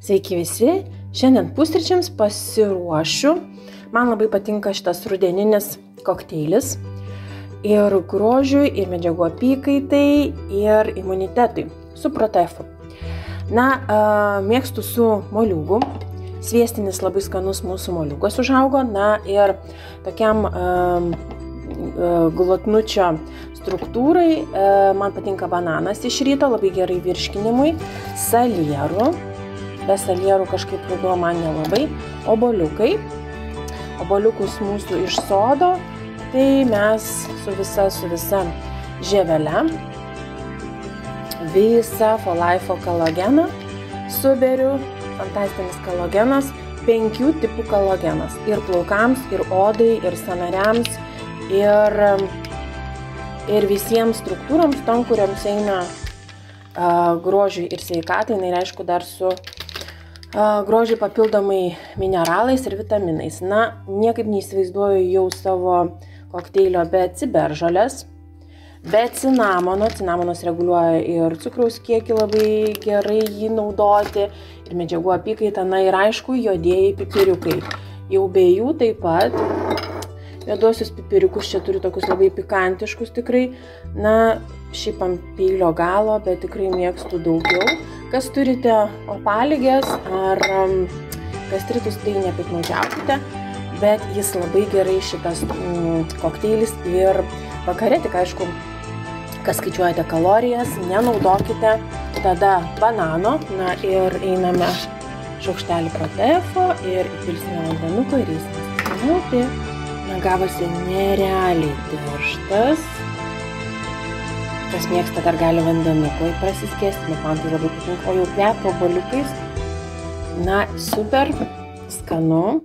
Sveiki visi, šiandien pusryčiams pasiruošiu. Man labai patinka šitas rudeninis kokteilis ir grožiui, ir medžiagų apykaitai, ir imunitetui su protefu. Mėgstu su moliūgu. Sviestinis labai skanus mūsų moliūgas užaugo. Ir tokiam glotnučio struktūrai man patinka bananas iš ryto, labai gerai virškinimui, salierų. Be salierų kažkaip ruduo man nelabai. Obuoliukai. Obuoliukus mūsų iš sodo. Tai mes su visa žievele visą For Life kolageną suberiu. Fantastinis kolagenas, 5 tipų kolagenas. Ir plaukams, ir odai, ir sąnariams, ir visiems struktūroms, tom, kuriams eina grožiui ir sveikatai. Ir aišku, dar su grožiui papildomai mineralais ir vitaminais. Niekaip neįsivaizduoju jau savo kokteilio be ciberžolės, be cinamono. Cinamonas reguliuoja ir cukraus kiekį, labai gerai jį naudoti, ir medžiagų apykaitą. Ir aišku, juodieji pipiriukai. Jau be jų taip pat. Juoduosius pipiriukus čia turiu tokius labai pikantiškus tikrai. Šiaip ant peilio galo, bet tikrai mėgstu daugiau. Kas turite opaligės ar gastritus, tai nepiktnaudžiaukite, bet jis labai gerai šitas kokteilis. Ir vakare, tik aišku, kas skaičiuojate kalorijas, nenaudokite tada banano. Ir einame šaukštelį protefo ir įpilsime vandenuko ir įsime. Gavosi nerealiai tirštas. Kas mėgsta, dar gali vandenuko prasiskėsti, man tai labai patinka, o jau kvepa obuoliukais. Super skanu.